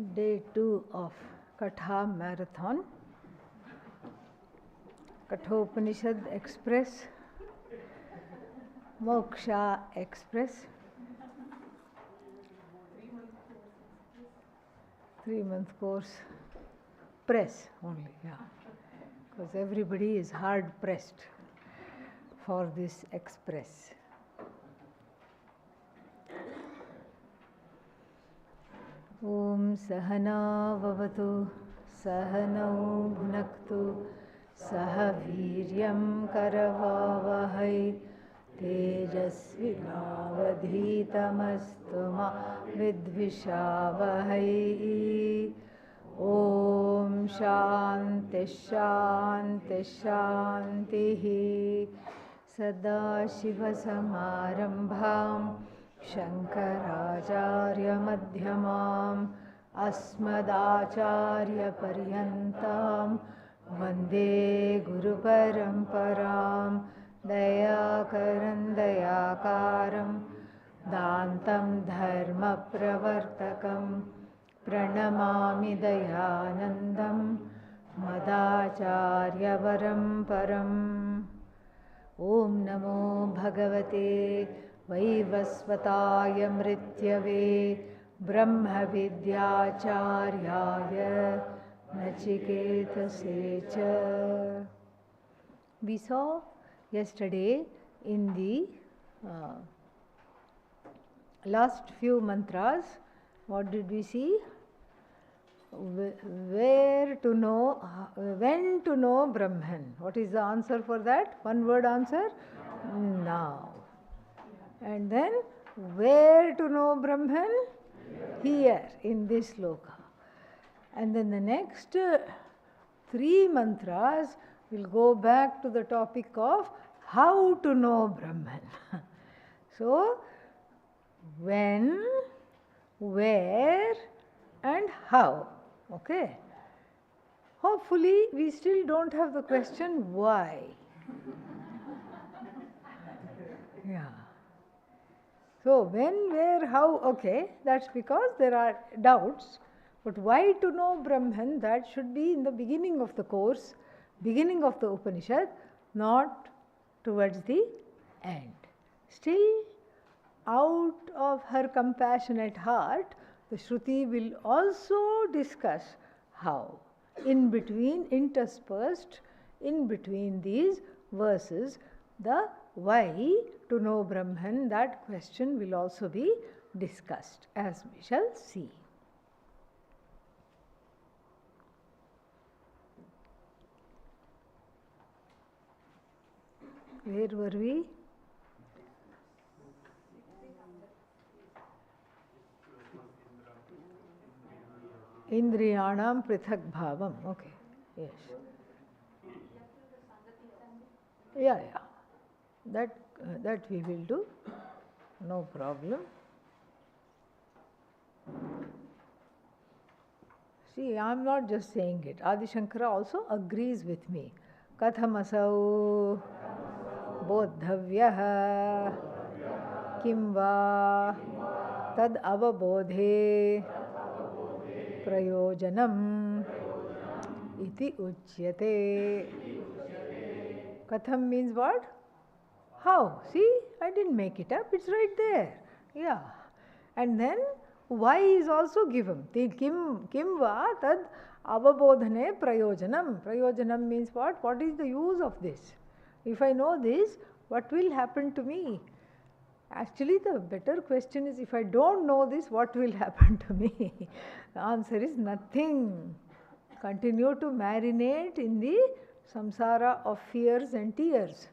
Day 2 of Katha Marathon, Kathopanishad Express, Moksha Express, 3-month course, press only, yeah, because everybody is hard pressed for this express. Om Sahana Vavatu Sahanau Bhunaktu Saha Viryam Karavavahai Tejasvinavadhitamastu ma vidvishavahai. Om Shanti Shanti Shantihi. Sadashiva Samarambham Shankaracharya Madhyamam Asmadacharya Paryantam Vande Guru Paramparam Dayakaram Dayakaram Dantam Dharma Pravartakam Pranamami Dayanandam Madacharya Paramparam. Om Namo Bhagavate Vaivasvataya Mrityave Brahma Vidyacharya Nachiketase cha. We saw yesterday in the last few mantras, what did we see? Where to know, when to know Brahman. What is the answer for that? One word answer? Now. And then, where to know Brahman? Here, in this loka. And then the next 3 mantras will go back to the topic of how to know Brahman. So, when, where, and how. Okay. Hopefully, we still don't have the question why. Yeah. So, when, where, how, okay, that's because there are doubts. But why to know Brahman, that should be in the beginning of the course, beginning of the Upanishad, not towards the end. Still, out of her compassionate heart, the Shruti will also discuss how, in between, interspersed in between these verses, the why to know Brahman, that question will also be discussed, as we shall see. Where were we? Indriyanam prithak bhavam. Okay. Yes. Yeah. That we will do. No problem. See, I am not just saying it. Adi Shankara also agrees with me. Kathamasau bodhavyah kim va tad avabodhe prayojanam iti uchyate. Katham means what? How? See, I didn't make it up, it's right there. Yeah. And then why is also given. Kim va tad avabodhane prayojanam. Prayojanam means what? What is the use of this? If I know this, what will happen to me? Actually, the better question is, if I don't know this, what will happen to me? The answer is nothing. Continue to marinate in the samsara of fears and tears.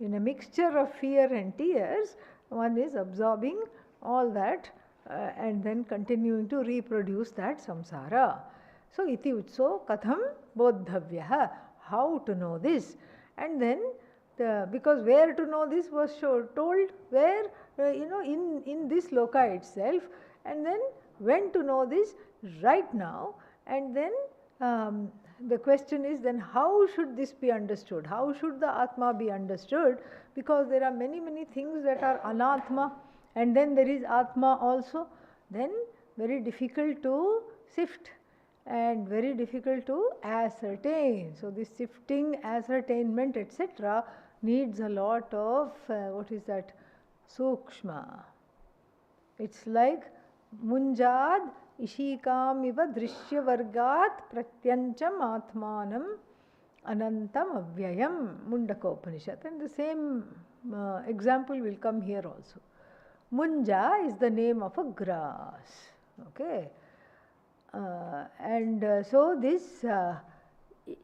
In a mixture of fear and tears, one is absorbing all that and then continuing to reproduce that samsara. So, iti utso katham bodhavyah, how to know this. And then, because where to know this was told where, in this loka itself, and then when to know this right now, and then the question is then how should this be understood? How should the Atma be understood? Because there are many things that are anatma, and then there is Atma also. Then very difficult to sift and very difficult to ascertain. So, this sifting, ascertainment, etc. needs a lot of, what is that, sukshma. It's like munjad ishikam iva drishya vargat pratyancham atmanam anantam avyayam, Mundakopanishad. And the same example will come here also. Munja is the name of a grass. Okay. So this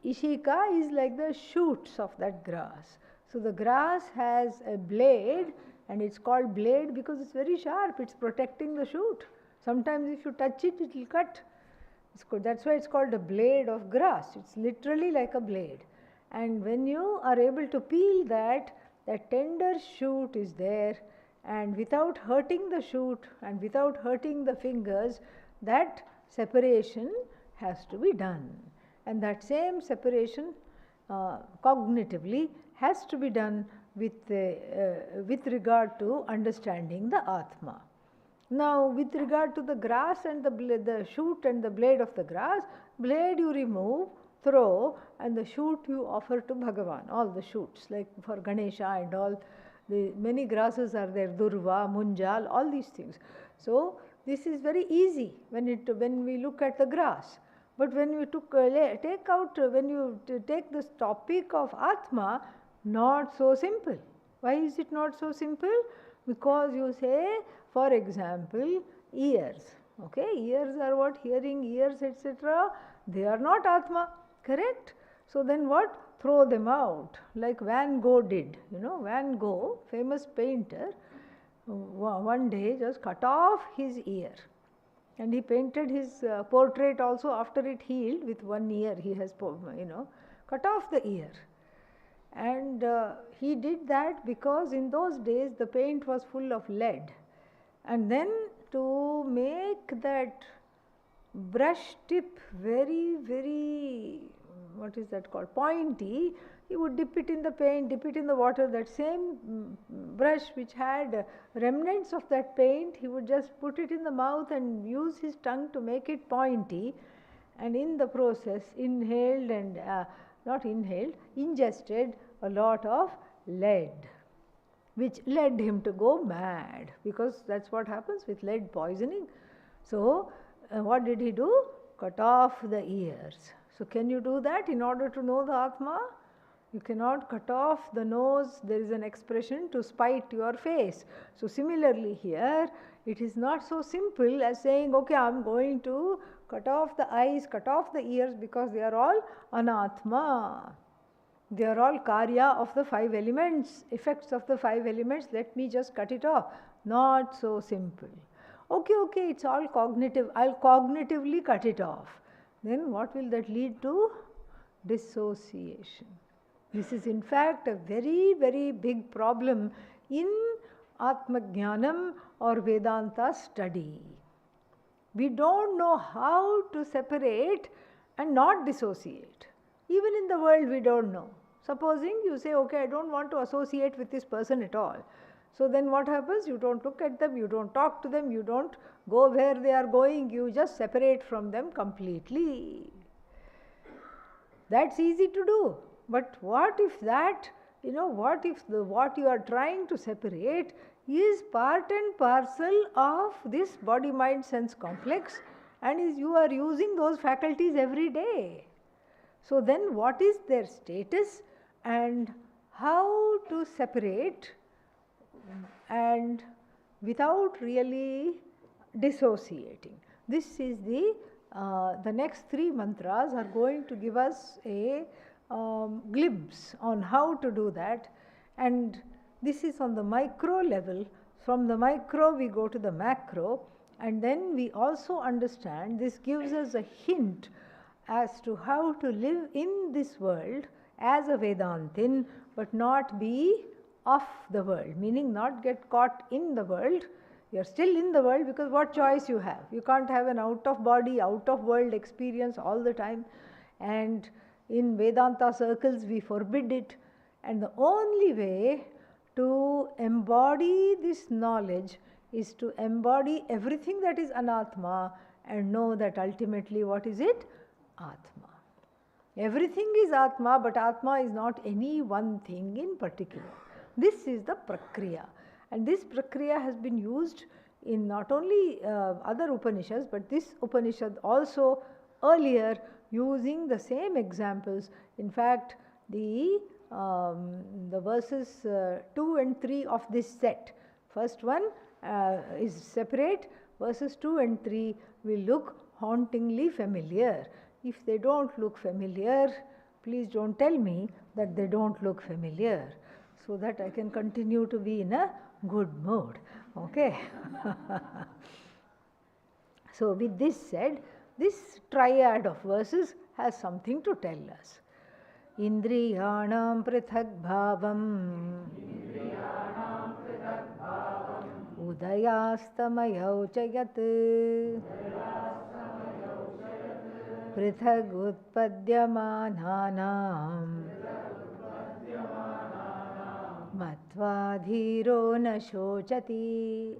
ishika is like the shoots of that grass. So the grass has a blade, and it's called blade because it's very sharp. It's protecting the shoot. Sometimes if you touch it, it will cut. That's why it's called a blade of grass. It's literally like a blade. And when you are able to peel that tender shoot is there, and without hurting the shoot and without hurting the fingers, that separation has to be done. And that same separation cognitively has to be done with regard to understanding the Atma. Now, with regard to the grass and the shoot and the blade of the grass, blade you remove, throw, and the shoot you offer to Bhagavan, all the shoots, like for Ganesha and all, the many grasses are there, Durva, Munjal, all these things. So, this is very easy when we look at the grass. But when you when you take this topic of Atma, not so simple. Why is it not so simple? Because you say, for example, ears. Okay, ears are what? Hearing, ears, etc. They are not Atma, correct? So then what? Throw them out, like Van Gogh did. You know, Van Gogh, famous painter, one day just cut off his ear. And he painted his portrait also after it healed with one ear. He has, cut off the ear. And he did that because in those days the paint was full of lead. And then to make that brush tip very, very, what is that called, pointy, he would dip it in the paint, dip it in the water. That same brush which had remnants of that paint, he would just put it in the mouth and use his tongue to make it pointy, and in the process inhaled and ingested a lot of lead, which led him to go mad, because that's what happens with lead poisoning. So what did he do? Cut off the ears. So can you do that in order to know the Atma? You cannot cut off the nose. There is an expression, to spite your face. So similarly here, it is not so simple as saying, okay, I am going to cut off the eyes, cut off the ears, because they are all anatma. They are all karya of the 5 elements, effects of the 5 elements. Let me just cut it off. Not so simple. Okay, it's all cognitive. I'll cognitively cut it off. Then what will that lead to? Dissociation. This is in fact a very, very big problem in Atma Jnanam or Vedanta study. We don't know how to separate and not dissociate. Even in the world we don't know. Supposing you say, okay, I don't want to associate with this person at all. So then what happens? You don't look at them, you don't talk to them, you don't go where they are going, you just separate from them completely. That's easy to do. But what if that, what if what you are trying to separate is part and parcel of this body, mind, sense complex, and you are using those faculties every day. So then what is their status and how to separate and without really dissociating? This is the next 3 mantras are going to give us a glimpse on how to do that, and this is on the micro level. From the micro we go to the macro, and then we also understand, this gives us a hint as to how to live in this world as a Vedantin, but not be of the world, meaning not get caught in the world. You are still in the world, because what choice you have? You can't have an out of body, out of world experience all the time, and in Vedanta circles we forbid it. And the only way to embody this knowledge is to embody everything that is anatma and know that ultimately what is it? Atma. Everything is Atma, but Atma is not any one thing in particular. This is the Prakriya. And this Prakriya has been used in not only other Upanishads, but this Upanishad also earlier using the same examples. In fact, the verses 2 and 3 of this set. First one is separate. Verses 2 and 3 will look hauntingly familiar. If they don't look familiar, please don't tell me that they don't look familiar, so that I can continue to be in a good mood. Okay? So with this said, this triad of verses has something to tell us. Indriyanam prithak bhavam udayastamayau chayat prithag utpadyamananam matvadhiro na shochati.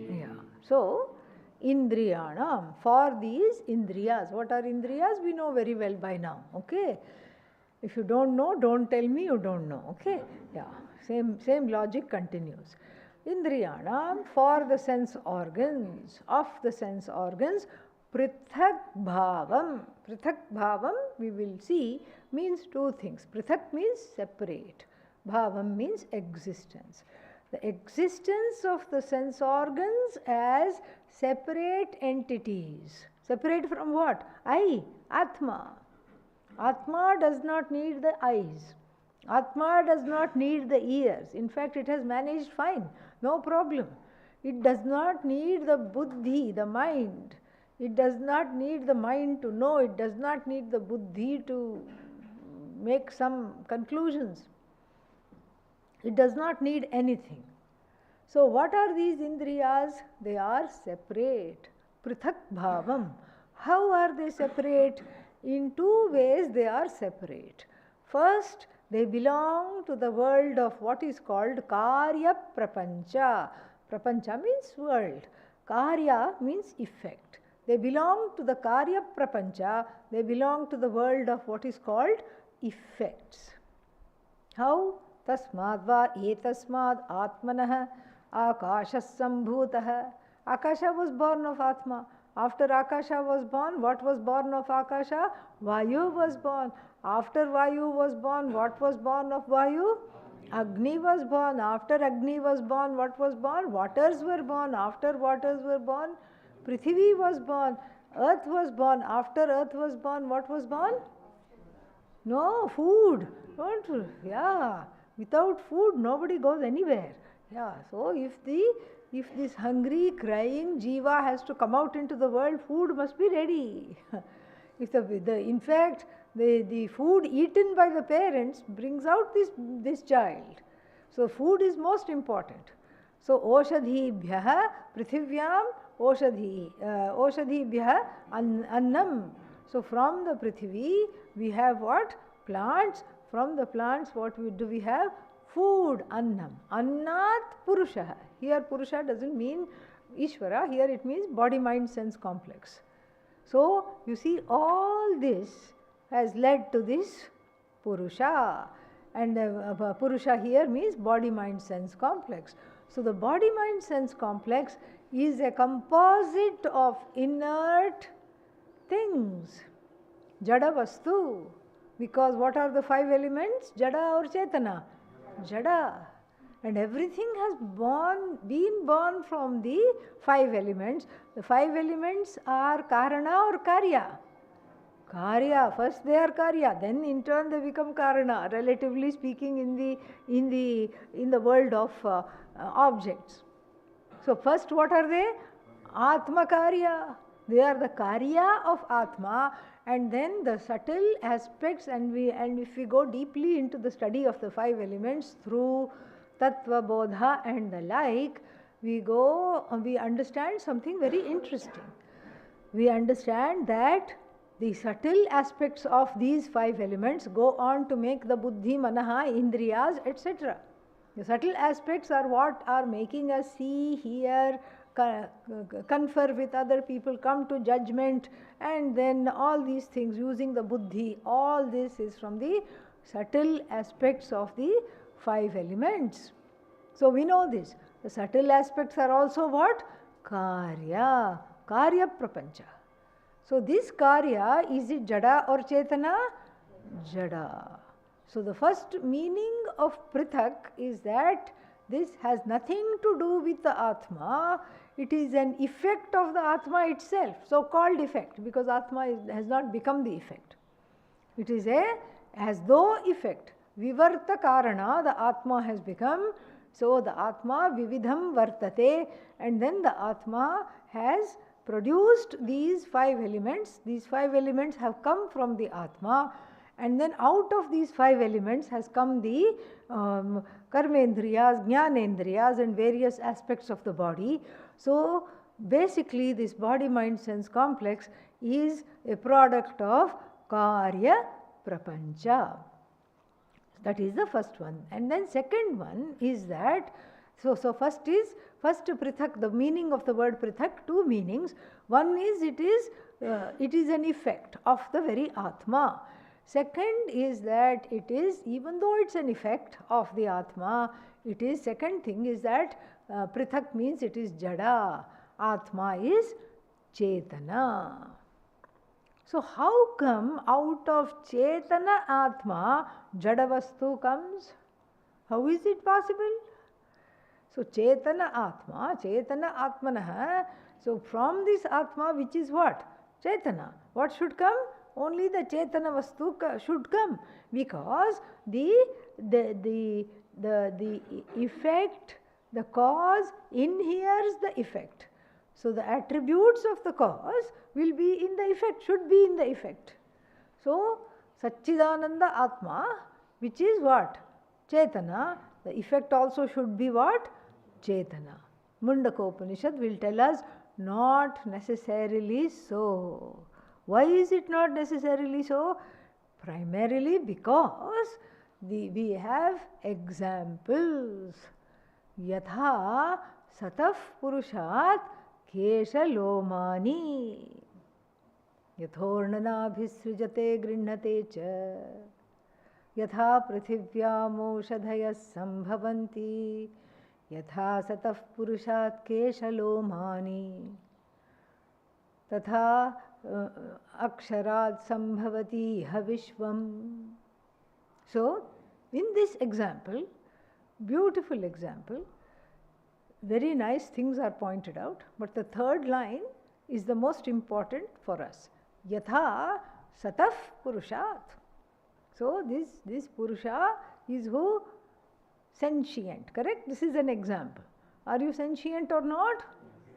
Yeah. So, Indriyanam, for these Indriyas. What are Indriyas? We know very well by now. Okay? If you don't know, don't tell me you don't know. Okay? Yeah. Same logic continues. Indriyanam, for the sense organs, of the sense organs, prithak bhavam. Prithak bhavam, we will see, means two things. Prithak means separate. Bhavam means existence. The existence of the sense organs as separate entities. Separate from what? I, Atma. Atma does not need the eyes. Atma does not need the ears. In fact, it has managed fine. No problem. It does not need the buddhi, the mind. It does not need the mind to know. It does not need the buddhi to make some conclusions. It does not need anything. So what are these indriyas? They are separate. Prithak bhavam. How are they separate? In two ways they are separate. First, they belong to the world of what is called karya prapancha. Prapancha means world. Karya means effect. They belong to the karya prapancha. They belong to the world of what is called effects. How? Tasmad va etasmad atmanah akashas sambhutah. Akasha was born of Atma. After Akasha was born, what was born of Akasha? Vayu was born. After Vayu was born, what was born of Vayu? Agni was born. After Agni was born, what was born? Waters were born. After waters were born, Prithvi was born. Earth was born. After earth was born, what was born? No, food. Don't, yeah. Without food, nobody goes anywhere. Yeah, so if this hungry, crying jiva has to come out into the world, food must be ready. If in fact, the food eaten by the parents brings out this child. So food is most important. So oshadhibhyah prithivyam oshadhibhyah annam. So from the Prithvi we have what? Plants. From the plants what do we have? Food, annam. Annat purusha. Here purusha doesn't mean Ishvara, here it means body, mind, sense complex. So you see all this has led to this purusha, and purusha here means body, mind, sense complex. So the body, mind, sense complex is a composite of inert things, jada vastu, because what are the five elements? Jada or Chetana? Jada. And everything has been born from the five elements. The five elements are Karana or Karya? Karya. First they are Karya, then in turn they become Karana, relatively speaking in the world of objects. So first what are they? Atma Karya. They are the Karya of Atma, and then the subtle aspects, and if we go deeply into the study of the five elements through Tattva Bodha and the like, we understand something very interesting. We understand that the subtle aspects of these five elements go on to make the Buddhi, Manaha, Indriyas, etc. The subtle aspects are what are making us see, hear, confer with other people, come to judgment, and then all these things using the buddhi, all this is from the subtle aspects of the 5 elements. So we know this. The subtle aspects are also what? Karya prapancha. So this karya, is it jada or chetana? Jada. So the first meaning of prithak is that this has nothing to do with the Atma. It is an effect of the Atma itself, so called effect, because Atma has not become the effect. It is a as though effect. Vivarta karana, the Atma has become. So the Atma vividham vartate, and then the Atma has produced these 5 elements. These 5 elements have come from the Atma, and then out of these 5 elements has come the karmendriyas, jnanendriyas, and various aspects of the body. So basically this body mind sense complex is a product of karya prapancha. That is the first one. And then second one is that, so first prithak, the meaning of the word prithak, 2 meanings. One is it is an effect of the very Atma. Second is that it is, even though it's an effect of the Atma, it is, second thing is that prithak means it is jada. Atma is chetana. So how come out of chetana Atma jada vastu comes? How is it possible? So chetana Atmanaha. So from this Atma, which is what? Chetana. What should come? Only the chetana vastu should come, because the effect, the cause inheres the effect. So the attributes of the cause will be in the effect, should be in the effect. So Satchidananda Atma, which is what? Chetana, the effect also should be what? Chetana. Mundakopanishad will tell us not necessarily so. Why is it not necessarily so? Primarily because we have examples. Yatha sataf purushat kesha lomani yathornanabhisrijate grihnate cha yatha prithivyamoshadhayas sambhavanti yatha sataf purushat kesha lomani tatha aksharat sambhavati havishvam. So in this example, beautiful example, very nice things are pointed out, but the third line is the most important for us. Yatha sataf purushat. So this purusha is who? Sentient, correct? This is an example. Are you sentient or not?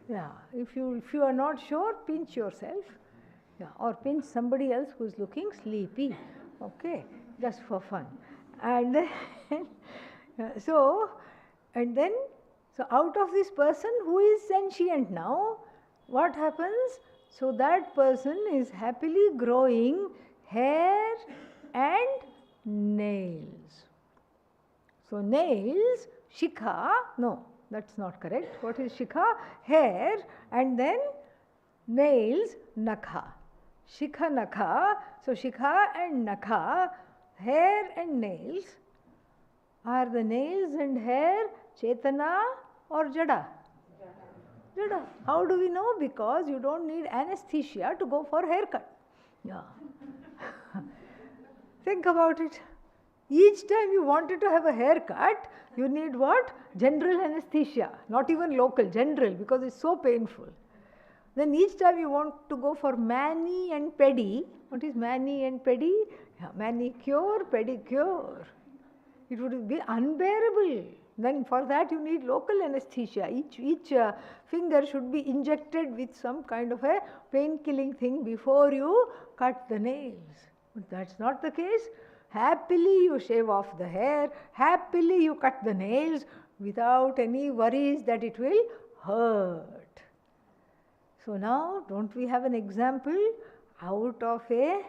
Yeah. If you are not sure, pinch yourself. Yeah, or pinch somebody else who is looking sleepy. Okay, just for fun. And then so out of this person who is sentient now, what happens? So that person is happily growing hair and nails. So nails, shikha, no, that's not correct. What is shikha? Hair, and then nails, nakha. Shikha, nakha. So shikha and nakha, hair and nails. Are the nails and hair chetana or jada? Jada. How do we know? Because you don't need anesthesia to go for haircut. Yeah. Think about it. Each time you wanted to have a haircut, you need what? General anesthesia. Not even local, general, because it's so painful. Then each time you want to go for mani and pedi. What is mani and pedi? Yeah, manicure, pedicure. It would be unbearable. Then for that you need local anesthesia. Each finger should be injected with some kind of a pain-killing thing before you cut the nails. But that's not the case. Happily you shave off the hair, happily you cut the nails without any worries that it will hurt. So now, don't we have an example? Out of a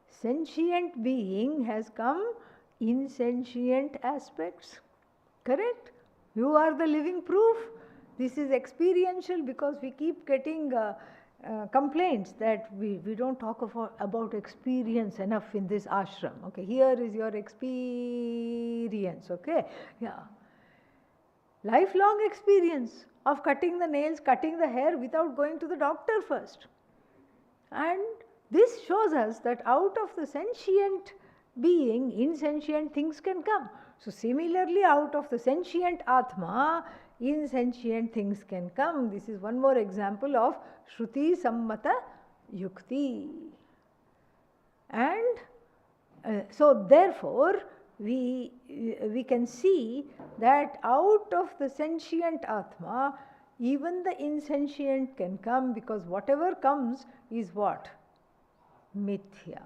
sentient being has come insentient aspects. Correct? You are the living proof. This is experiential because we keep getting complaints that we don't talk about experience enough in this ashram. Okay, here is your experience. Okay, yeah. Lifelong experience of cutting the nails, cutting the hair without going to the doctor first. And this shows us that out of the sentient being, insentient things can come. So similarly, out of the sentient Atma, insentient things can come. This is one more example of Shruti Sammata Yukti. And so therefore, we can see that out of the sentient Atma, even the insentient can come, because whatever comes is what? Mithya.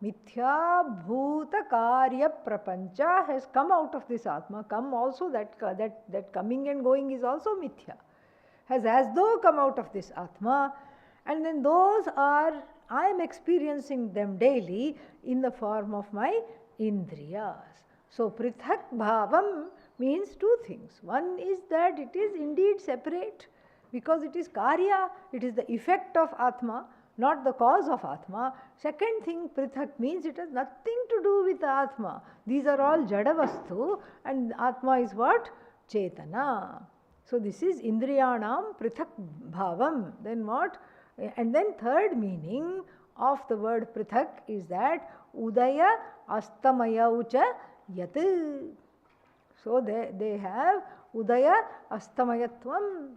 Mithya bhuta karya prapancha has come out of this Atma. Come also, that coming and going is also Mithya. Has as though come out of this Atma, and then those are, I am experiencing them daily in the form of my Indriyas. So prithak bhavam means two things. One is that it is indeed separate because it is karya, it is the effect of Atma, not the cause of Atma. Second thing, prithak means it has nothing to do with the Atma. These are all jadavastu, and Atma is what? Chetana. So this is Indriyanam prithak bhavam. Then what? And then third meaning of the word prithak is that udaya astamaya ucha yat. So they have udaya astamayatvam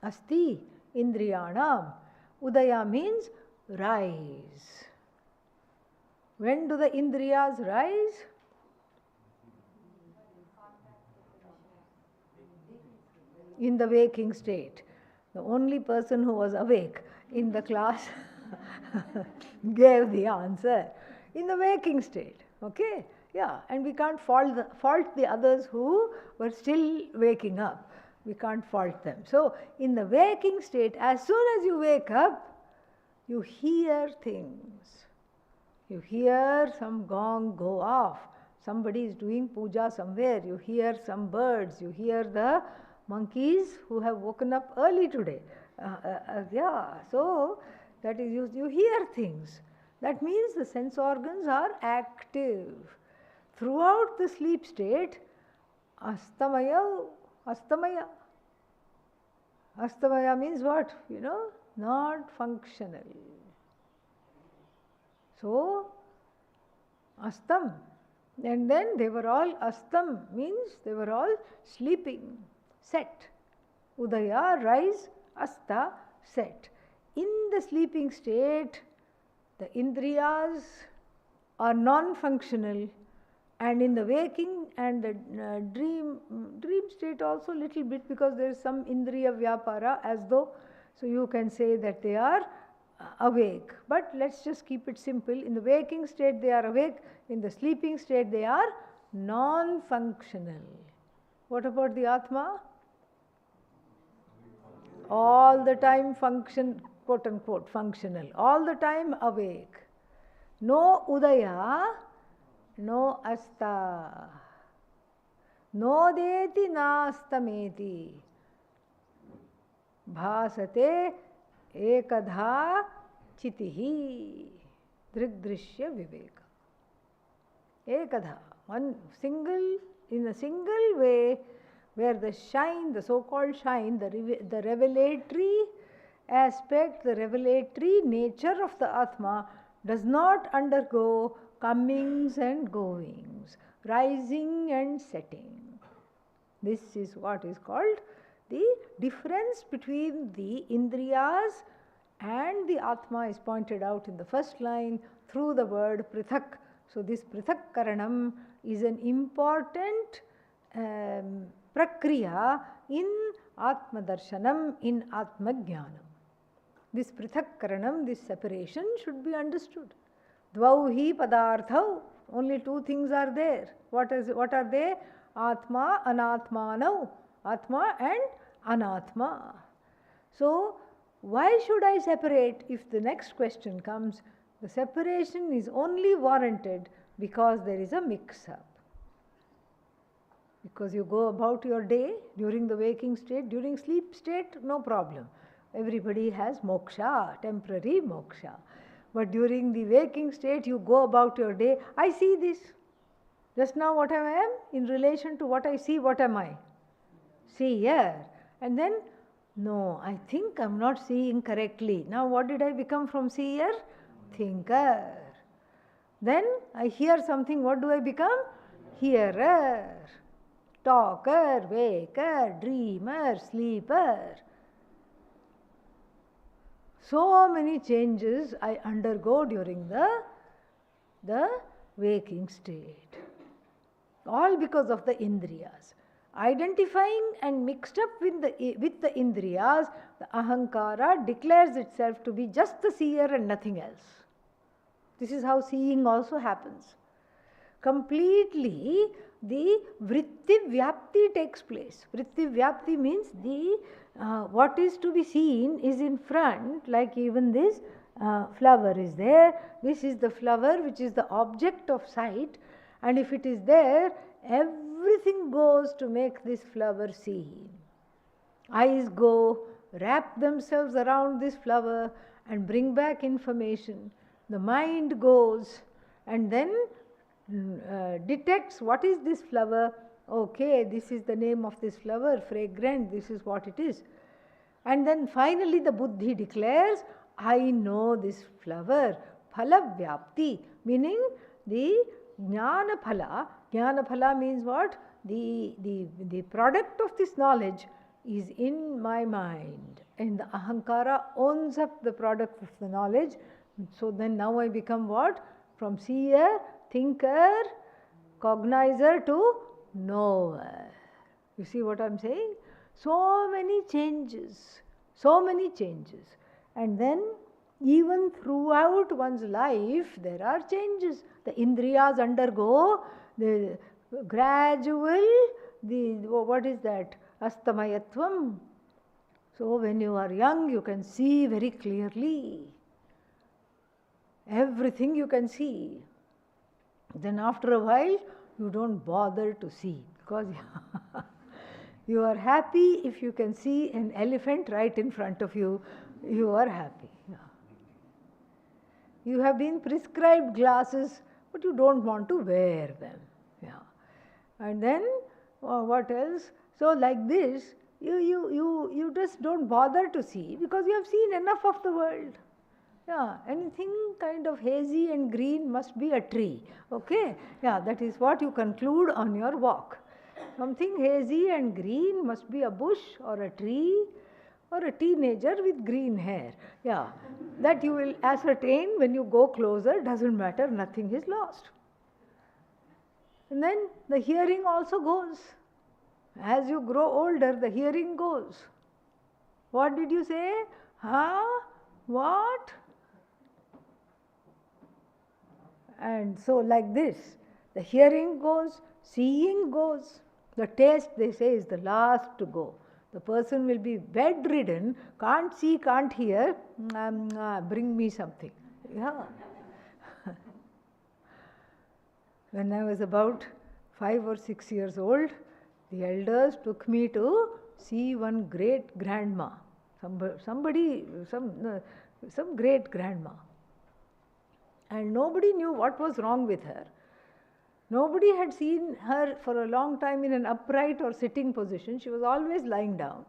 asti indriyanam. Udaya means rise. When do the indriyas rise? In the waking state. The only person who was awake in the class gave the answer. In the waking state. Okay? Yeah, and we can't fault the others who were still waking up. We can't fault them. So, in the waking state, as soon as you wake up, you hear things. You hear some gong go off. Somebody is doing puja somewhere. You hear some birds. You hear the monkeys who have woken up early today. Yeah, so that is, you hear things. That means the sense organs are active. Throughout the sleep state, astamaya. Astamaya means what? Not functional. So, astam. And then they were all, astam means they were all sleeping, set. Udaya, rise, asta, set. In the sleeping state, the indriyas are non-functional, and in the waking and the dream state also little bit, because there is some indriya vyapara as though, so you can say that they are awake. But let's just keep it simple. In the waking state they are awake, in the sleeping state they are non-functional. What about the Atma? All the time function, quote unquote, functional, all the time awake. No udaya, no asta. No deti nastameti. Bhasate ekadha chitihi. Drigdrishya viveka. Ekadha, one single, in a single way, where the shine, the so-called shine, the revelatory aspect, the revelatory nature of the Atma does not undergo comings and goings, rising and setting. This is what is called the difference between the Indriyas and the Atma is pointed out in the first line through the word prithak. So this prithak karanam is an important prakriya in Atma Darshanam, in Atma Jnanam. This prithak karanam, this separation should be understood. Dvauhi padarthau, only two things are there. What are they? Atma, anatmanau. Atma and anatma. So, why should I separate? If the next question comes, the separation is only warranted because there is a mix-up. Because you go about your day during the waking state, during sleep state, no problem. Everybody has moksha, temporary moksha. But during the waking state, you go about your day. I see this. Just now what I am, in relation to what I see, what am I? Seer. And then, no, I think I'm not seeing correctly. Now what did I become from seer? Thinker. Then I hear something, what do I become? Hearer. Talker, waker, dreamer, sleeper. So many changes I undergo during the waking state. All because of the indriyas. Identifying and mixed up with the indriyas, the ahankara declares itself to be just the seer and nothing else. This is how seeing also happens. Completely the vritti vyapti takes place. Vritti vyapti means what is to be seen is in front, like even this flower is there. This is the flower which is the object of sight, and if it is there, everything goes to make this flower seen. Eyes go, wrap themselves around this flower and bring back information. The mind goes and then detects what is this flower. Okay, this is the name of this flower, fragrant, this is what it is. And then finally the buddhi declares, I know this flower. Phala vyapti, meaning the jnana phala. Jnana phala means what? The product of this knowledge is in my mind. And the ahankara owns up the product of the knowledge. So then now I become what? From seer, thinker, cognizer to knower. You see what I am saying? So many changes. So many changes. And then even throughout one's life there are changes. The indriyas undergo the gradual, what is that? Astamayatvam. So when you are young you can see very clearly. Everything you can see. Then after a while, you don't bother to see, because you are happy if you can see an elephant right in front of you, you are happy. Yeah. You have been prescribed glasses, but you don't want to wear them. Yeah. And then, what else? So like this, you just don't bother to see, because you have seen enough of the world. Yeah, anything kind of hazy and green must be a tree. Okay? Yeah, that is what you conclude on your walk. Something hazy and green must be a bush or a tree or a teenager with green hair. Yeah, that you will ascertain when you go closer, doesn't matter, nothing is lost. And then the hearing also goes. As you grow older, the hearing goes. What did you say? Huh? What? And so like this, the hearing goes, seeing goes. The taste, they say, is the last to go. The person will be bedridden, can't see, can't hear, bring me something. Yeah. When I was about 5 or 6 years old, the elders took me to see one great grandma, some great grandma. And nobody knew what was wrong with her. Nobody had seen her for a long time in an upright or sitting position. She was always lying down.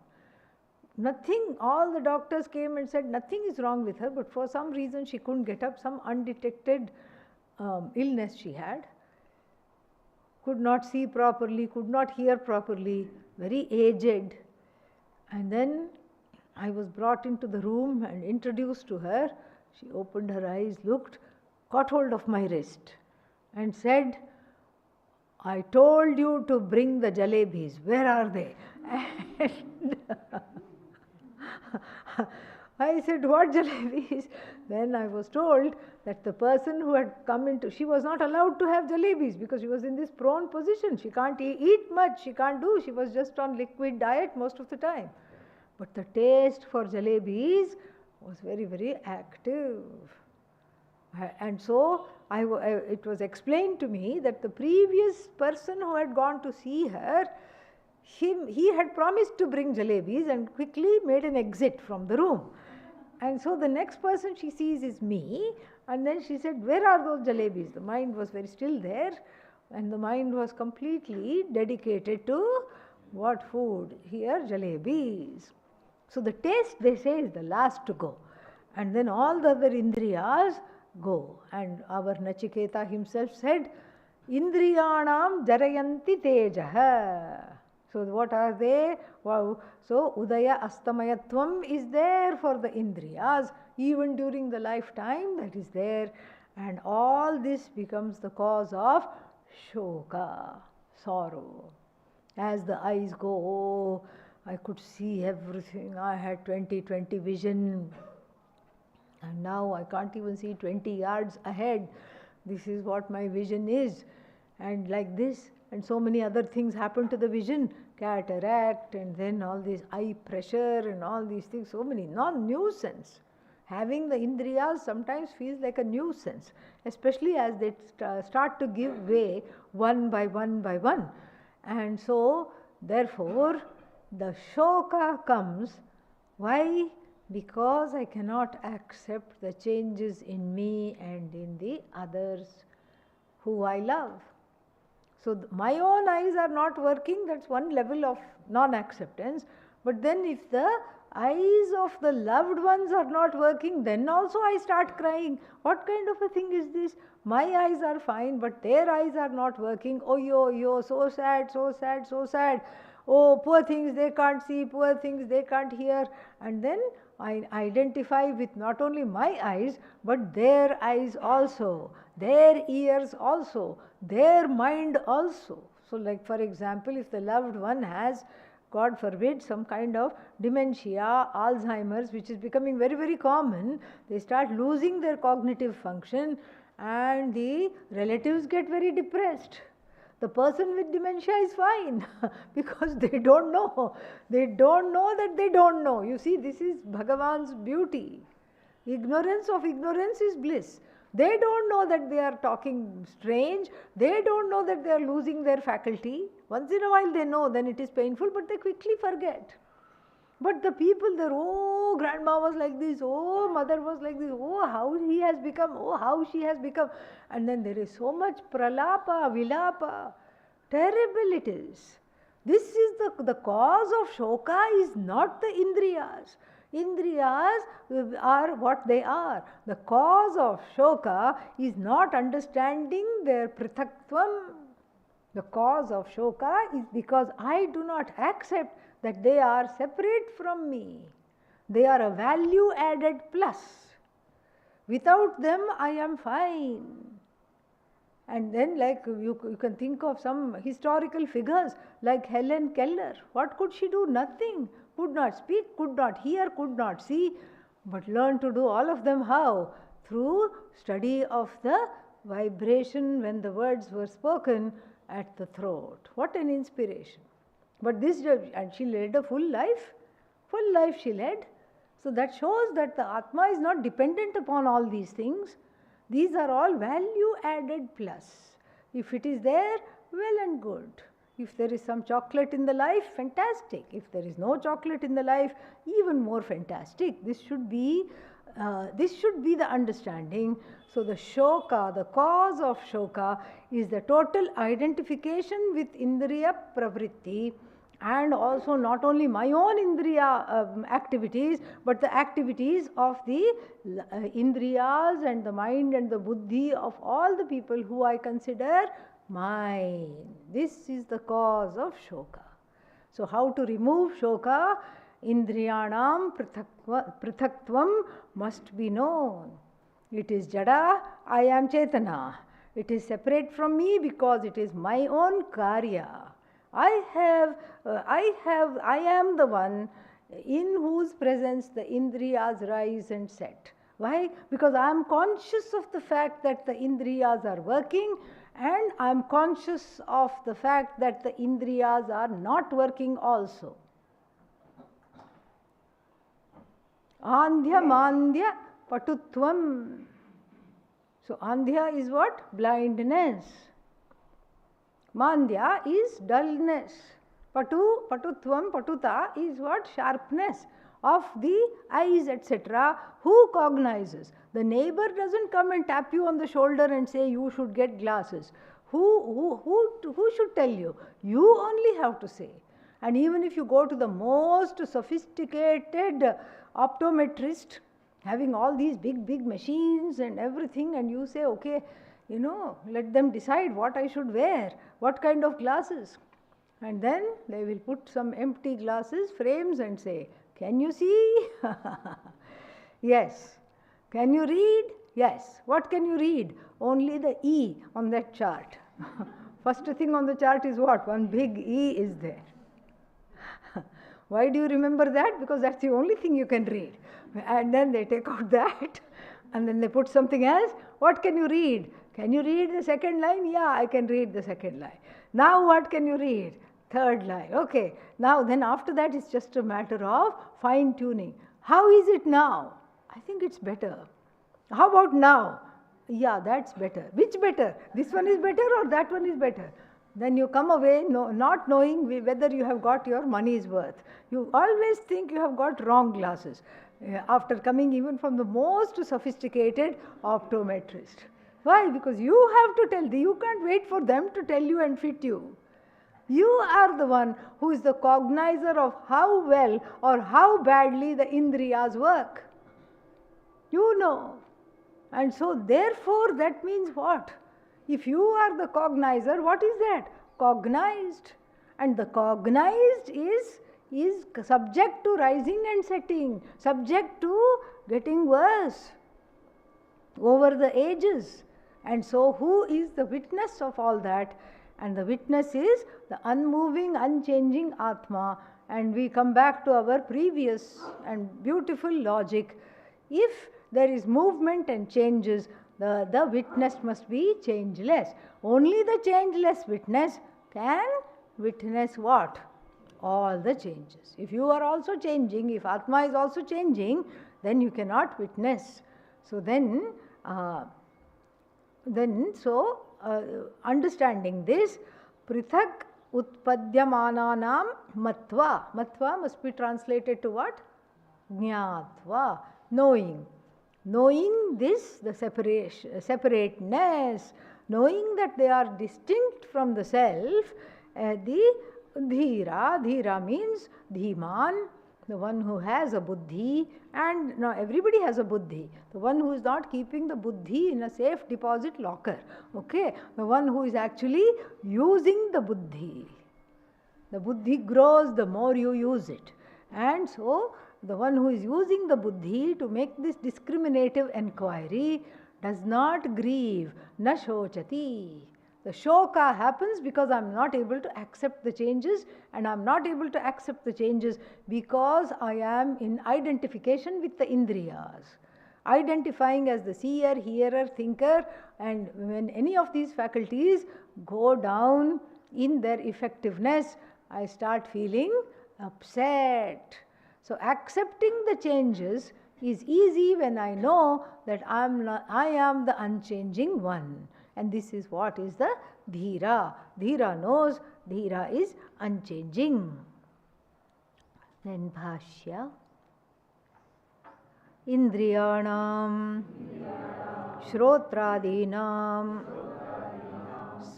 Nothing, all the doctors came and said nothing is wrong with her, but for some reason she couldn't get up, some undetected illness she had. Could not see properly, could not hear properly, very aged. And then I was brought into the room and introduced to her. She opened her eyes, looked, caught hold of my wrist and said, I told you to bring the jalebis. Where are they? And I said, what jalebis? Then I was told that the person who had come into, she was not allowed to have jalebis because she was in this prone position. She can't eat much, she can't do. She was just on liquid diet most of the time. But the taste for jalebis was very, very active. And so it was explained to me that the previous person who had gone to see her, he had promised to bring jalebis and quickly made an exit from the room. And so the next person she sees is me, and then she said, where are those jalebis? The mind was very still there, and the mind was completely dedicated to what food? Here, jalebis. So the taste, they say, is the last to go. And then all the other indriyas go. And our Nachiketa himself said, Indriyanam jarayanti tejaha. So what are they? Wow. So Udaya Astamayatvam is there for the indriyas, even during the lifetime that is there. And all this becomes the cause of shoka, sorrow. As the eyes go, oh, I could see everything. I had 20/20 vision. And now I can't even see 20 yards ahead. This is what my vision is. And like this, and so many other things happen to the vision. Cataract, and then all this eye pressure and all these things. So many, non-nuisance. Having the indriyas sometimes feels like a nuisance, especially as they start to give way one by one by one. And so, therefore, the shoka comes. Why? Because I cannot accept the changes in me and in the others who I love. So my own eyes are not working, that's one level of non-acceptance. But then if the eyes of the loved ones are not working, then also I start crying. What kind of a thing is this? My eyes are fine, but their eyes are not working. Oh, yo, so sad, so sad, so sad. Oh, poor things they can't see, poor things they can't hear. And then I identify with not only my eyes, but their eyes also, their ears also, their mind also. So like for example, if the loved one has, God forbid, some kind of dementia, Alzheimer's, which is becoming very, very common, they start losing their cognitive function and the relatives get very depressed. The person with dementia is fine because they don't know. They don't know that they don't know. You see, this is Bhagavan's beauty. Ignorance of ignorance is bliss. They don't know that they are talking strange. They don't know that they are losing their faculty. Once in a while they know, then it is painful, but they quickly forget. But the people there, oh, grandma was like this, oh, mother was like this, oh, how he has become, oh, how she has become. And then there is so much pralapa, vilapa. Terrible it is. This is the cause of shoka is not the indriyas. Indriyas are what they are. The cause of shoka is not understanding their prithakvam. The cause of shoka is because I do not accept that they are separate from me. They are a value added plus. Without them, I am fine. And then like you can think of some historical figures like Helen Keller. What could she do? Nothing. Could not speak, could not hear, could not see, but learned to do all of them how? Through study of the vibration when the words were spoken at the throat. What an inspiration. But this, and she led a full life she led. So that shows that the Atma is not dependent upon all these things. These are all value added plus. If it is there, well and good. If there is some chocolate in the life, fantastic. If there is no chocolate in the life, even more fantastic. This should be the understanding. So the shoka, the cause of shoka, is the total identification with indriya pravritti, and also not only my own indriya activities, but the activities of the indriyas and the mind and the buddhi of all the people who I consider mine. This is the cause of shoka. So how to remove shoka? Indriyanam prithakvam must be known. It is jada, I am chetana. It is separate from me because it is my own karya. I am the one in whose presence the indriyas rise and set. Why? Because I am conscious of the fact that the indriyas are working, and I am conscious of the fact that the indriyas are not working also. Andhya mandhya patutvam. So andhya is what? Blindness. Mandya is dullness. Patutvam, patuta is what? Sharpness of the eyes, etc. Who cognizes? The neighbor doesn't come and tap you on the shoulder and say you should get glasses. Who should tell you? You only have to say. And even if you go to the most sophisticated optometrist, having all these big machines and everything, and you say, okay, let them decide what I should wear, what kind of glasses. And then they will put some empty glasses, frames, and say, can you see? Yes. Can you read? Yes. What can you read? Only the E on that chart. First thing on the chart is what? One big E is there. Why do you remember that? Because that's the only thing you can read. And then they take out that and then they put something else. What can you read? Can you read the second line? Yeah, I can read the second line. Now what can you read? Third line. Okay. Now then after that it's just a matter of fine tuning. How is it now? I think it's better. How about now? Yeah, that's better. Which better? This one is better or that one is better? Then you come away not knowing whether you have got your money's worth. You always think you have got wrong glasses after coming even from the most sophisticated optometrist. Why? Because you have to tell them. You can't wait for them to tell you and fit you. You are the one who is the cognizer of how well or how badly the indriyas work. You know. And so therefore that means what? If you are the cognizer, what is that? Cognized. And the cognized is subject to rising and setting, subject to getting worse over the ages. And so who is the witness of all that? And the witness is the unmoving, unchanging Atma. And we come back to our previous and beautiful logic. If there is movement and changes, the witness must be changeless. Only the changeless witness can witness what? All the changes. If you are also changing, if Atma is also changing, then you cannot witness. So understanding this, prithak utpadyamananam matva. Matva must be translated to what? Jnatva. Knowing. Knowing this, the separateness, knowing that they are distinct from the self, the dhira means dhiman, the one who has a buddhi, and now everybody has a buddhi, the one who is not keeping the buddhi in a safe deposit locker, okay, the one who is actually using the buddhi. The buddhi grows the more you use it, and so the one who is using the buddhi to make this discriminative enquiry does not grieve, na shochati. The shoka happens because I am not able to accept the changes, and I am not able to accept the changes because I am in identification with the indriyas. Identifying as the seer, hearer, thinker, and when any of these faculties go down in their effectiveness, I start feeling upset. So accepting the changes is easy when I know that I am the unchanging one. And this is what is the dhira. Dhira knows, dhira is unchanging. Then Bhashya. Indriyanam Shrotradinam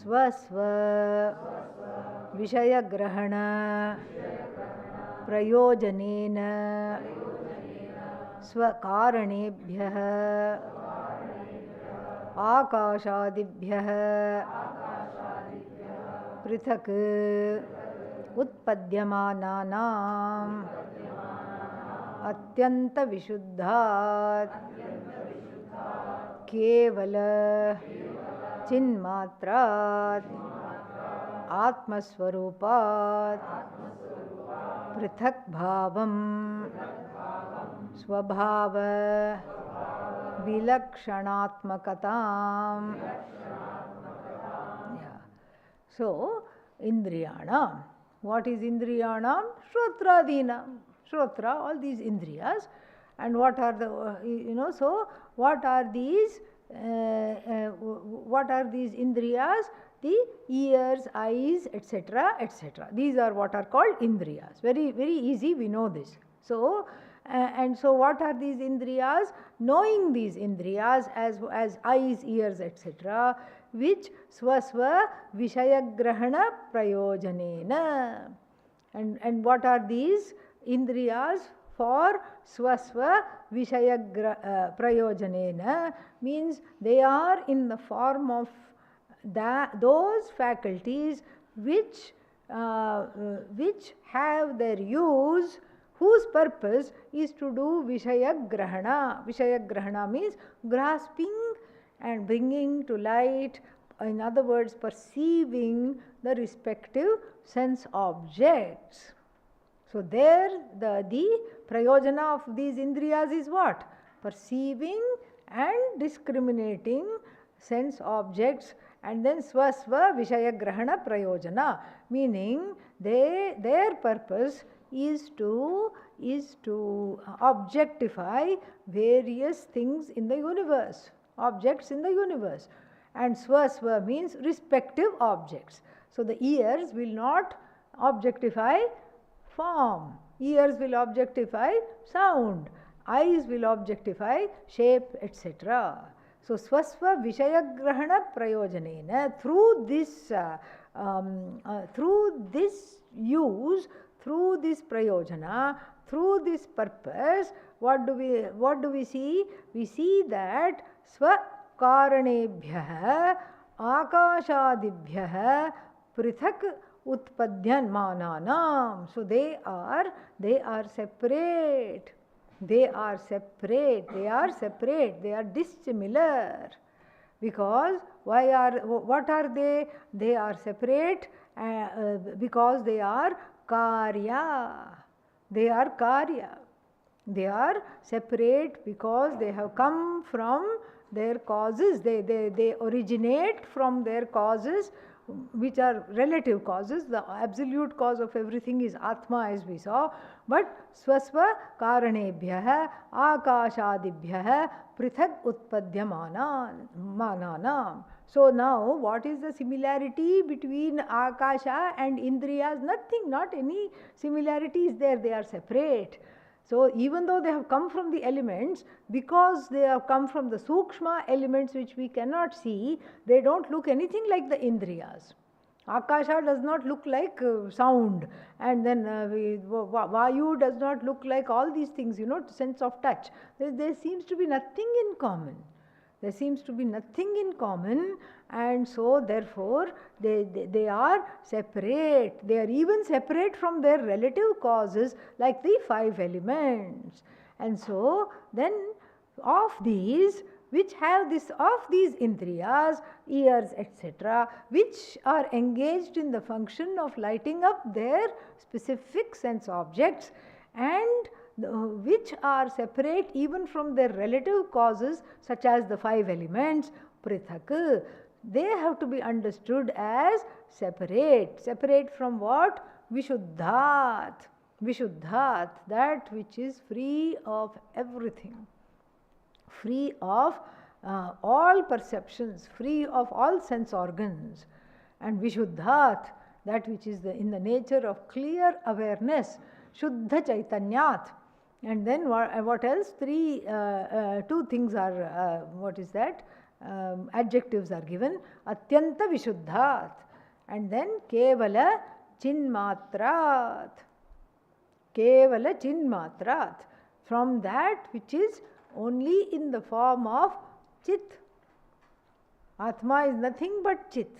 Swasva Vishayagrahana प्रयोजनेन स्वकारणेभ्यः आकाशादिभ्यः पृथक् उत्पद्यमानानाम् अत्यन्तविशुद्धात् केवल चिन्मात्रात् आत्मस्वरूपात् पृथक् भावं स्वभाव विलक्षणात्मकताम्. So, indriyanam. What is indriyanam? Shrotradinam. Shrotra, all these indriyas. And what are the, so what are these what are these indriyas? The ears, eyes, etc., etc. These are what are called indriyas. Very, very easy, we know this. So, and so what are these indriyas? Knowing these indriyas as eyes, ears, etc., which swasva vishayagrahana prayojanena. And what are these indriyas? For swasva vishaya prayojanena means they are in the form of those faculties which have their use, whose purpose is to do vishayagrahana. Vishayagrahana means grasping and bringing to light, in other words, perceiving the respective sense objects. So there the prayojana of these indriyas is what? Perceiving and discriminating sense objects, and then swasva vishayagrahana prayojana, meaning their purpose is to objectify various things in the universe, objects in the universe. And swasva means respective objects. So the ears will not objectify form, ears will objectify sound, eyes will objectify shape, etc. So swasva vishayagrahana prayojanena, through this use, through this prayojana, through this purpose, what do we see? We see that स्वकारणेभ्यः आकाशादिभ्यः पृथक् उत्पद्यमानानां. So they are separate. They are dissimilar. Because what are they? They are separate because they are karya. They are karya. They are separate because they have come from their causes. They originate from their causes, which are relative causes. The absolute cause of everything is Atma, as we saw. But swasva karanebhyah akashadibhyah prithak utpadyamananam. So now, what is the similarity between Akasha and Indriyas? Nothing, not any similarity is there. They are separate. So even though they have come from the elements, because they have come from the Sukshma elements which we cannot see, they don't look anything like the Indriyas. Akasha does not look like sound, and then Vayu does not look like all these things, sense of touch. There seems to be nothing in common. There seems to be nothing in common, and so therefore they are separate. They are even separate from their relative causes, like the 5 elements. And so then of these, which have of these indriyas, ears, etc., which are engaged in the function of lighting up their specific sense objects, and which are separate even from their relative causes, such as the 5 elements, prithak, they have to be understood as separate. Separate from what? Vishuddhat. Vishuddhat, that which is free of everything, free of all perceptions, free of all sense organs. And Vishuddhat, that which is in the nature of clear awareness, Shuddha Chaitanyat. And then what else? 2 things are, what is that? Adjectives are given. Atyanta Vishuddhat. And then Kevala Chinmatrat. Kevala Chinmatrat. From that which is only in the form of Chit. Atma is nothing but Chit.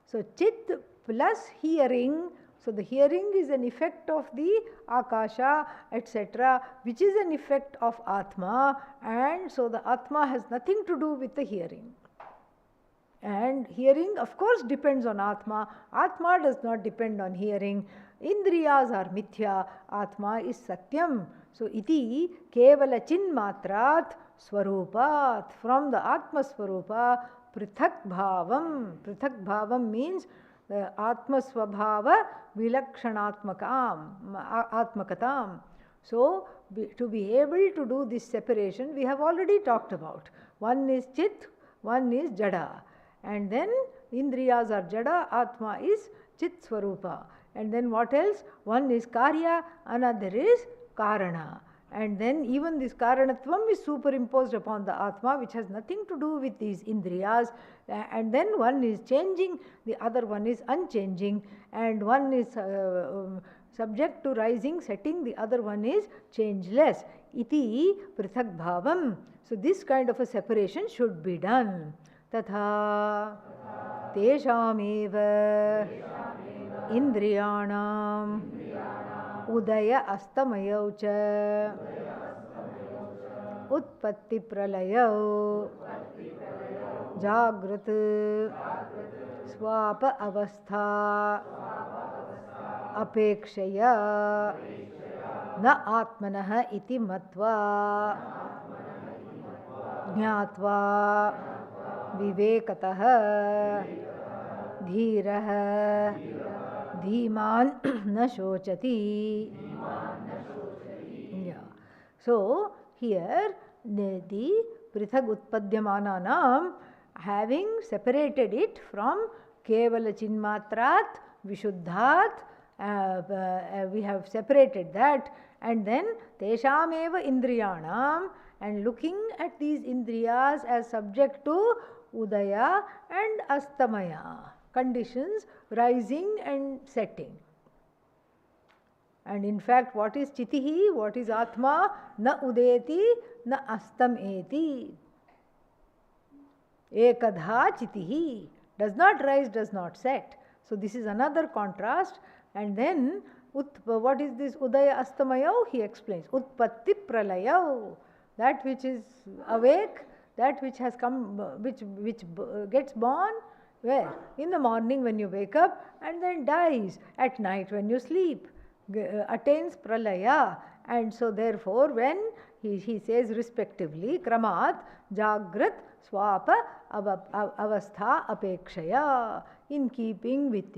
So Chit plus hearing. So the hearing is an effect of the Akasha, etc., which is an effect of Atma, and so the Atma has nothing to do with the hearing. And hearing, of course, depends on Atma. Atma does not depend on hearing. Indriyas are mithya, Atma is satyam. So iti kevala chinmatrat swarupat. From the Atma swarupa, prithak bhavam. Prithak bhavam means the Atma Swabhava Atmakatam. So, to be able to do this separation, we have already talked about. One is Chit, one is Jada. And then Indriyas are Jada, Atma is Chit Swarupa. And then what else? One is Karya, another is Karana. And then even this Karanatvam is superimposed upon the Atma, which has nothing to do with these Indriyas. And then one is changing, the other one is unchanging. And one is subject to rising, setting, the other one is changeless. Iti prithak bhavam. So this kind of a separation should be done. Tatha teshameva indriyanam udaya astamayau cha utpatti pralayau jagrat swapa avastha apekshaya na atmanah iti matva ज्ञात्वा विवेकतः धीरः धीमान् न शोचति. Yeah. So here the prithag utpadyamananam, having separated it from kevala chinmatrat vishuddhat, we have separated that, and then teshameva indriyanam, and looking at these indriyas as subject to udaya and astamaya, conditions rising and setting. And in fact, what is chitihi, what is atma? Na udeti, na astameti. Ekadha chitihi, does not rise, does not set. So this is another contrast. And then what is this udaya astamayau? He explains utpatti pralayau, that which is awake, that which has come, which gets born where? In the morning when you wake up, and then dies at night when you sleep, attains pralaya. And so therefore when he says respectively kramat jagrat swapa avastha apekshaya, in keeping with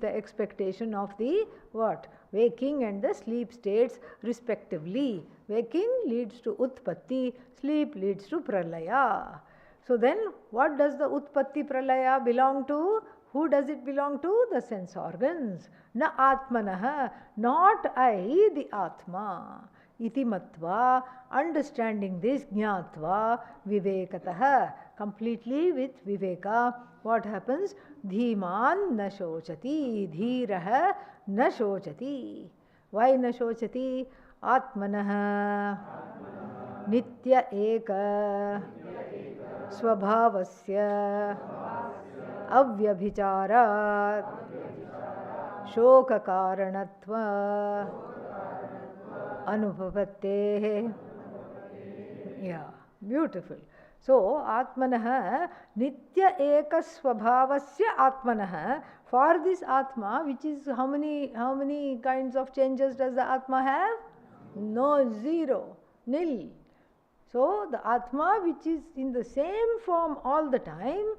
the expectation of the what? Waking and the sleep states respectively. Waking leads to utpatti, sleep leads to pralaya. So then what does the utpatti pralaya belong to? Who does it belong to? The sense organs. Na atmanah, not I, the atma. Iti matva, understanding this, jnatva, vivekatah, completely with viveka. What happens? Dhiman na shochati, dhirah na shochati. Why na shochati? Atmanah nitya eka स्वभावस्य अव्यभिचारात् शोककारणत्व अनुभवतेः. Yeah, beautiful. So atmanah nitya eka swabhavasya atmanah, for this atma, which is how many kinds of changes does the atma have? No, zero, nil. So the atma, which is in the same form all the time,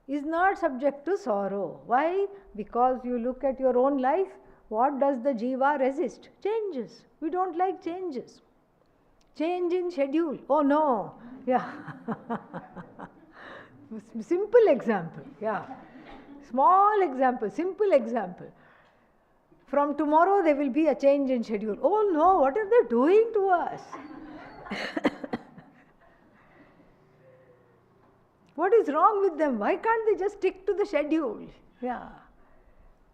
is not subject to sorrow. Why? Because you look at your own life, what does the jiva resist? Changes. We don't like changes. Change in schedule. Oh no. Yeah. Simple example. Yeah. Small example, simple example. From tomorrow there will be a change in schedule. Oh no, what are they doing to us? What is wrong with them? Why can't they just stick to the schedule? Yeah.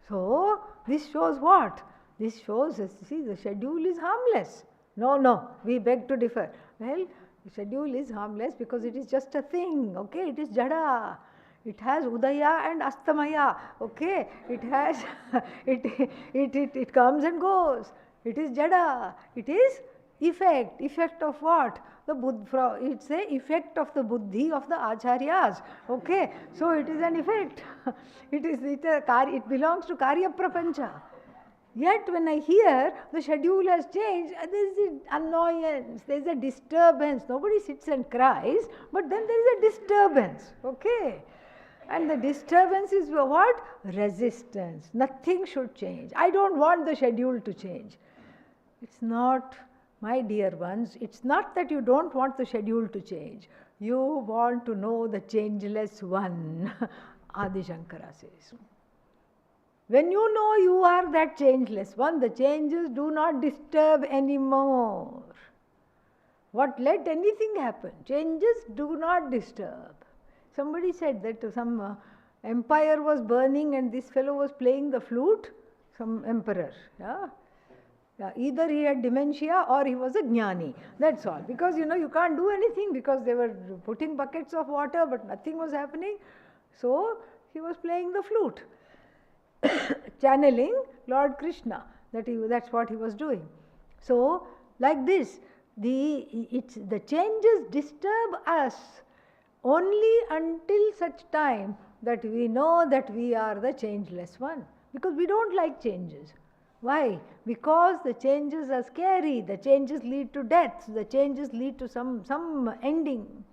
So this shows what? This shows, see, the schedule is harmless. No, we beg to differ. Well, the schedule is harmless because it is just a thing, okay? It is jada. It has udaya and astamaya, okay? It has, it comes and goes. It is jada. It is effect. Effect of what? It's a effect of the buddhi of the acharyas, okay? So it is an effect. It belongs to karya prapancha. Yet when I hear the schedule has changed, there is an annoyance, there is a disturbance. Nobody sits and cries, but then there is a disturbance, okay? And the disturbance is what? Resistance. Nothing should change. I don't want the schedule to change. It's not My dear ones, it's not that you don't want the schedule to change. You want to know the changeless one, Adi Shankara says. When you know you are that changeless one, the changes do not disturb anymore. What let anything happen? Changes do not disturb. Somebody said that some empire was burning and this fellow was playing the flute, some emperor. Yeah? Yeah, either he had dementia or he was a jnani. That's all. Because you can't do anything because they were putting buckets of water but nothing was happening. So he was playing the flute. Channeling Lord Krishna. That's what he was doing. So, like this, the changes disturb us only until such time that we know that we are the changeless one. Because we don't like changes. Why? Because the changes are scary. The changes lead to death. The changes lead to some ending.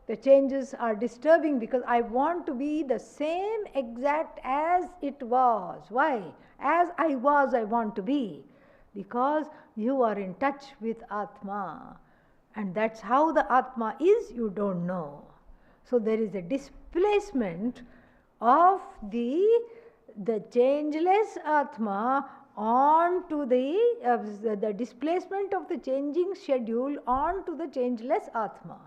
The changes are disturbing because I want to be the same exact as it was. Why? As I was, I want to be. Because you are in touch with Atma. And that's how the Atma is, you don't know. So there is a displacement of the changeless Atma onto the displacement of the changing schedule onto the changeless Atma.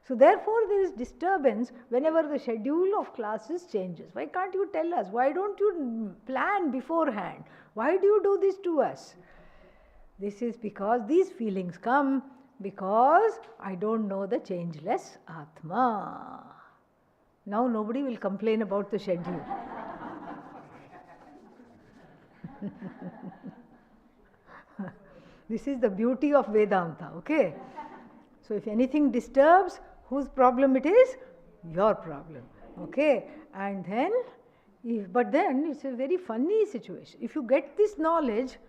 So therefore there is disturbance whenever the schedule of classes changes. Why can't you tell us? Why don't you plan beforehand? Why do you do this to us? This is because these feelings come because I don't know the changeless Atma. Now nobody will complain about the schedule. This is the beauty of Vedanta, okay? So if anything disturbs, whose problem it is? Your problem, okay? And then, but then it's a very funny situation. If you get this knowledge,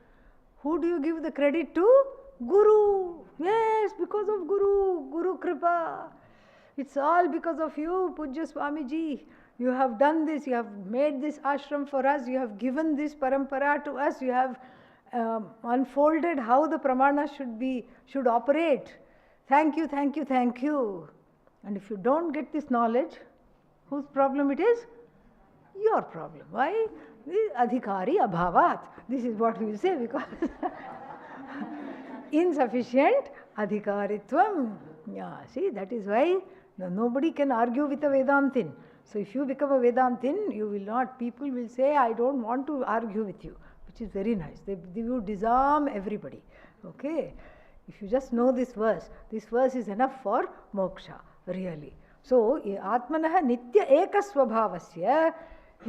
who do you give the credit to? Guru. Yes, because of Guru Kripa. It's all because of you, Pujya Swamiji. You have done this, you have made this ashram for us, you have given this parampara to us, you have unfolded how the pramana should operate. Thank you, thank you, thank you. And if you don't get this knowledge, whose problem it is? Your problem. Why? Adhikari abhavat. This is what we say because insufficient adhikaritvam. Yeah, see, that is why nobody can argue with a Vedantin. So if you become a Vedantin, people will say, I don't want to argue with you, which is very nice. You disarm everybody. Okay? If you just know this verse is enough for moksha, really. So, Atmanah Nitya Eka Swabhavasya,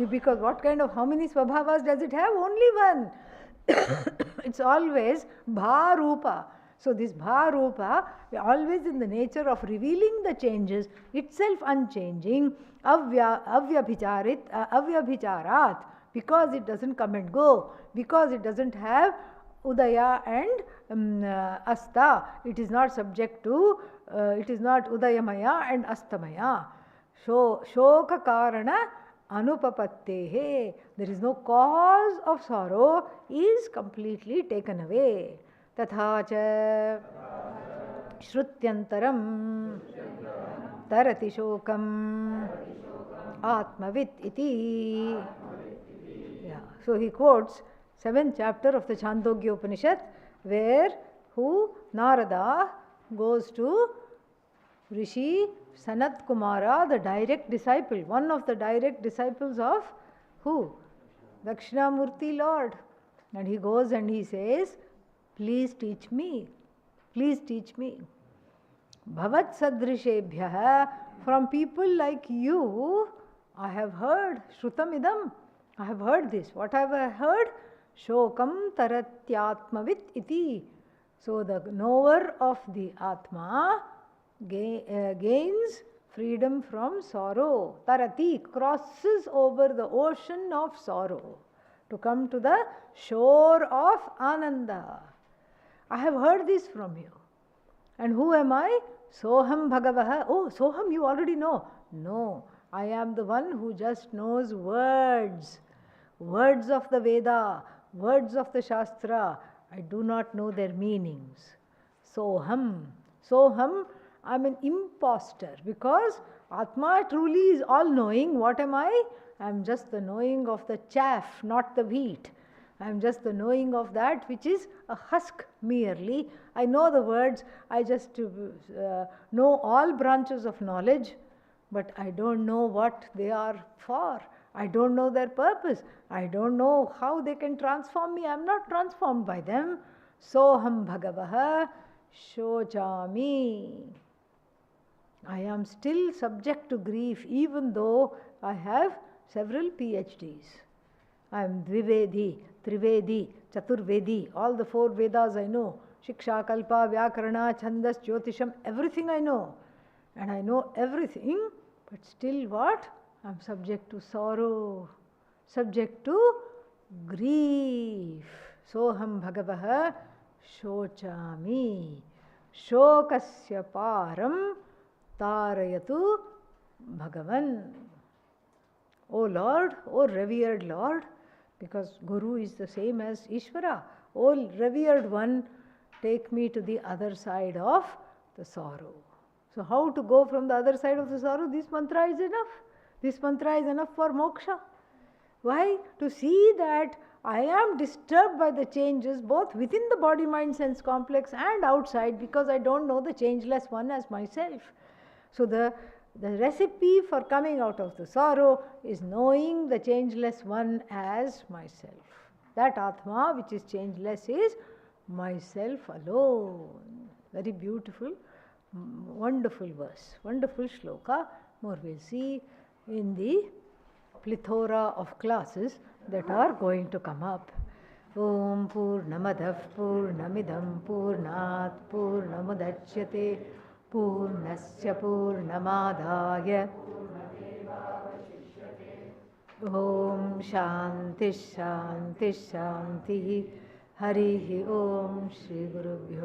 because how many Swabhavas does it have? Only one. It's always Bharupa. So, this Bharupa, always in the nature of revealing the changes, itself unchanging, avyabhicharat, because it doesn't come and go, because it doesn't have Udaya and Asta. It is not subject to, it is not Udayamaya and Astamaya. Shoka Karana Anupapattehe. There is no cause of sorrow, is completely taken away. Tathacha Shrutyantaram Tarati Shokam Atmavit iti. Yeah. So he quotes 7th chapter of the Chandogya Upanishad, where Narada goes to Rishi Sanat Kumara, the direct disciple, one of the direct disciples of who? Dakshinamurti Lord. And he goes and he says, please teach me. Please teach me. Bhavat Sadrishebhyah, from people like you, I have heard, Shrutamidam, I have heard this. What have I heard? Shokam Taratyatmavit iti. So the knower of the Atma gains freedom from sorrow. Tarati, crosses over the ocean of sorrow to come to the shore of Ananda. I have heard this from you. And who am I? Soham Bhagavaha. Oh, Soham you already know. No, I am the one who just knows words. Words of the Veda, words of the Shastra. I do not know their meanings. Soham. Soham, I'm an imposter because Atma truly is all knowing. What am I? I'm just the knowing of the chaff, not the wheat. I'm just the knowing of that which is a husk merely. I know the words, I just know all branches of knowledge, but I don't know what they are for. I don't know their purpose. I don't know how they can transform me. I'm not transformed by them. Soham Bhagavaha Shochami. I am still subject to grief even though I have several PhDs. I am Dvivedi, Trivedi, Chaturvedi, all the 4 Vedas I know. Shiksha, Kalpa, Vyakarana, Chandas, Jyotisham, everything I know. And I know everything, but still what? I am subject to sorrow, subject to grief. Soham Bhagavaha Shochami. Shokasya param tarayatu Bhagavan. O Lord, O revered Lord, because Guru is the same as Ishvara. O revered one, take me to the other side of the sorrow. So how to go from the other side of the sorrow? This mantra is enough. This mantra is enough for moksha. Why? To see that I am disturbed by the changes both within the body, mind, sense complex and outside because I don't know the changeless one as myself. So the recipe for coming out of the sorrow is knowing the changeless one as myself. That Atma which is changeless is myself alone. Very beautiful, wonderful verse, wonderful shloka. More we'll see in the plethora of classes that are going to come up. Om Purnamadav Purnamidam Purnat Purnamudachyate Purnasya Purnamadaya Om Shanti Shanti Shanti Harihi Om Shri Gurubhyo